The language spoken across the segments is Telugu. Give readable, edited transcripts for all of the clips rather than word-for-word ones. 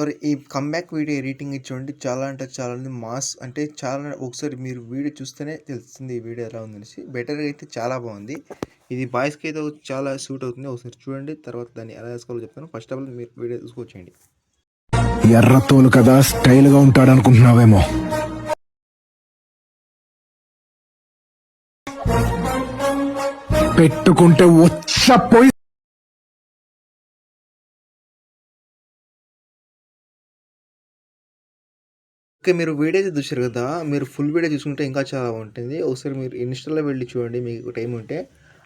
ఆర్ ఈ కమ్‌బ్యాక్ వీడియో ఎడిటింగ్ చూడండి చాలా అంటే చాలా మాస్ అంటే చాలా ఒకసారి మీరు వీడియో చూస్తేనే తెలుస్తుంది ఈ వీడియో ఎలా ఉందనేసి. బెటర్‌గా అయితే చాలా బాగుంది. ఇది బాయ్స్‌కి అయితే చాలా సూట్ అవుతుంది. ఒకసారి చూడండి. తర్వాత దాన్ని ఎలా వేసుకోవాలో చెప్తాను. ఫస్ట్ ఆఫ్ ఆల్ మీరు వీడియో చూసుకొచ్చేయండి. ఎర్రతోలు కదా స్టైల్‌గా ఉంటాడు అనుకుంటున్నావేమో. పెట్టుకుంటే వచ్చపోయి ఓకే. మీరు వీడియో అయితే చూసారు కదా! మీరు ఫుల్ వీడియో చూసుకుంటే ఇంకా చాలా బాగుంటుంది. ఒకసారి మీరు ఇన్‌స్టాలో వెళ్లి చూడండి మీకు టైం ఉంటే.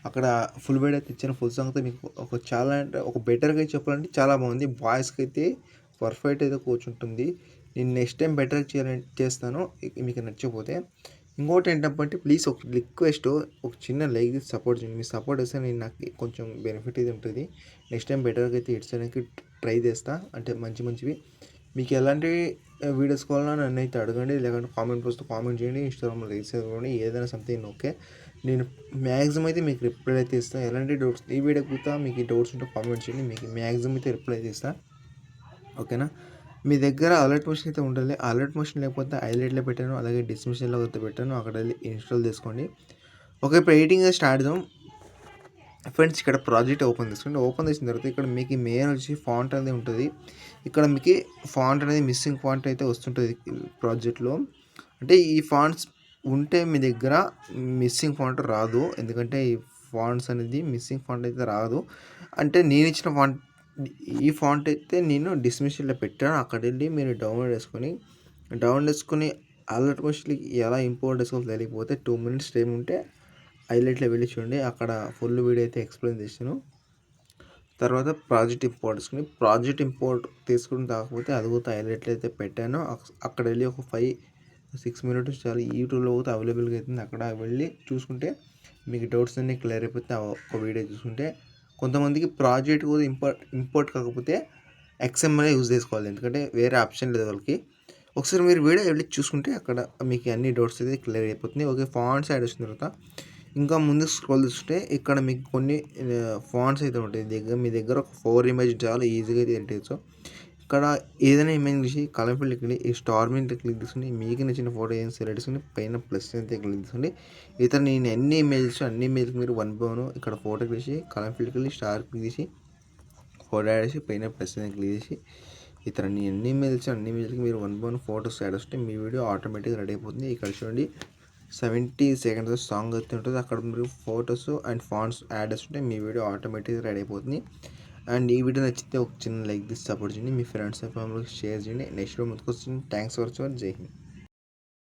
అక్కడ ఫుల్ వీడియో అయితే ఇచ్చాను. ఫుల్ సాంగ్‌తో మీకు ఒక చాలా అంటే ఒక బెటర్‌గా చెప్పాలంటే చాలా బాగుంది. బాయ్స్‌కి అయితే పర్ఫెక్ట్ అయితే కూర్చుంటుంది. నేను నెక్స్ట్ టైం బెటర్‌గా చేస్తాను. మీకు నచ్చకపోతే. ఇంకోటి ఏంటంటే ప్లీజ్ ఒక రిక్వెస్ట్, ఒక చిన్న లైక్ ఇచ్చి సపోర్ట్ చేయండి. మీ సపోర్ట్ ఇస్తే నాకు కొంచెం బెనిఫిట్ అయితే ఉంటుంది. నెక్స్ట్ టైం బెటర్‌గా అయితే ఇచ్చడానికి ట్రై చేస్తా. అంటే మంచివి మీకు ఎలాంటి వీడియోస్ కావాలన్నా నన్నైతే అడగండి. లేకుంటే కామెంట్ బాక్స్‌లో కామెంట్ చేయండి. ఇన్‌స్టాగ్రామ్‌లో రీల్స్ ఇవ్వండి. ఏదైనా సంథింగ్ ఓకే. నేను మ్యాక్సిమం అయితే మీకు రిప్లై అయితే ఇస్తాను. ఎలాంటి డౌట్స్ ఈ వీడియో కూడా మీకు ఈ డౌట్స్ ఉంటే కామెంట్ చేయండి. మీకు మ్యాక్సిమం అయితే రిప్లై అయితే ఇస్తాను. ఓకేనా. మీ దగ్గర అలర్ట్ మోషన్ అయితే ఉండాలి. అలర్ట్ మోషన్ లేకపోతే హైలైట్‌లో పెట్టాను. అలాగే డిస్క్రిప్షన్‌లో అయితే పెట్టాను. అక్కడ వెళ్ళి ఇన్‌స్టాల్ చేసుకోండి. ఓకే. ఇప్పుడు ఎడిటింగ్ స్టార్ట్ చేద్దాం. ఫ్రెండ్స్ ఇక్కడ ప్రాజెక్ట్ ఓపెన్ చేసుకోండి. ఓపెన్ చేసిన తర్వాత ఇక్కడ మీకు మెయిన్ వచ్చి ఫాంట్ అనేది ఉంటుంది. ఇక్కడ మీకు ఫాంట్ అనేది మిస్సింగ్ ఫాంట్ అయితే వస్తుంటుంది ప్రాజెక్ట్లో. అంటే ఈ ఫాంట్స్ ఉంటే మీ దగ్గర మిస్సింగ్ ఫాంట్ రాదు. ఎందుకంటే ఈ ఫాంట్స్ అనేది మిస్సింగ్ ఫాంట్ అయితే రాదు. అంటే నేను ఇచ్చిన ఫాంట్ ఈ ఫాంట్ అయితే నేను డిస్క్రిప్షన్లో పెట్టాను. అక్కడ వెళ్ళి మీరు డౌన్లోడ్ చేసుకొని అలర్ట్ మోషన్‌కి ఎలా ఇంపోర్ట్ చేసుకోవాలో తెలియకపోతే 2 మినిట్స్ టైం ఉంటే హైలైట్‌లో వెళ్ళి చూడండి. అక్కడ ఫుల్ వీడియో అయితే ఎక్స్‌ప్లెయిన్ చేశాను. తర్వాత ప్రాజెక్ట్ ఇంపోర్ట్ తీసుకుని ప్రాజెక్ట్ ఇంపోర్ట్ తీసుకుని కాకపోతే అది కూడా హైలైట్‌లో అయితే పెట్టాను. అక్కడ వెళ్ళి ఒక 5-6 మినిట్స్ చాలు. యూట్యూబ్లో కూడా అవైలబుల్గా అవుతుంది. అక్కడ వెళ్ళి చూసుకుంటే మీకు డౌట్స్ అన్నీ క్లియర్ అయిపోతే ఒక వీడియో చూసుకుంటే. కొంతమందికి ప్రాజెక్ట్ కూడా ఇంపోర్ట్ కాకపోతే XML యూజ్ చేసుకోవాలి. ఎందుకంటే వేరే ఆప్షన్ లేదు వాళ్ళకి. ఒకసారి మీరు వీడియో వెళ్ళి చూసుకుంటే అక్కడ మీకు అన్ని డౌట్స్ అయితే క్లియర్ అయిపోతుంది. ఓకే. ఫాంట్స్ యాడ్ వచ్చిన తర్వాత ఇంకా ముందుకు స్క్రోల్ చేస్తుంటే ఇక్కడ మీకు కొన్ని ఫాంట్స్ అయితే ఉంటాయి. మీ దగ్గర ఒక 4 ఇమేజ్ చాలా ఈజీగా అయితే ఎడిట్ చేయొచ్చు. ఇక్కడ ఏదైనా ఇమేజ్ తీసి కలర్ ఫీల్డ్ క్లిక్ ఈ స్టార్ మీద క్లిక్ తీసుకుని మీకు నచ్చిన ఫోటో ఏదైనా సెలెక్ట్ చేసుకుని పైన ప్లస్ అయితే క్లిక్ చేసుకోండి. నేను అన్ని ఇమేజ్కి మీరు 1 బై 1 ఇక్కడ ఫోటో తీసి కలర్ ఫీల్డ్కి వెళ్ళి స్టార్ క్లిక్ చేసి ఫోటో యాడ్ చేసి పైన ప్లస్ అయితే క్లిక్ చేసి అన్ని ఇమేజ్కి మీరు 1 బై 1 ఫోటోస్ యాడ్ వస్తే మీ వీడియో ఆటోమేటిక్గా రెడీ అయిపోతుంది. ఇక్కడ చూడండి 70 సెకండ్స్ సాంగ్ అయితే ఉంటుంది. అక్కడ మీరు ఫొటోస్ అండ్ ఫాంట్స్ యాడ్ చేస్తుంటే మీ వీడియో ఆటోమేటిక్గా రెడీ అయిపోతుంది. అండ్ ఈ వీడియో నచ్చితే ఒక చిన్న లైక్ తీసి సపోర్ట్ చేయండి. మీ ఫ్రెండ్స్ అండ్ ఫ్యామిలీకి షేర్ చేయండి. నెక్స్ట్ వీడియో ముందుకు వస్తుంది. Thanks for watching. జై హింద్.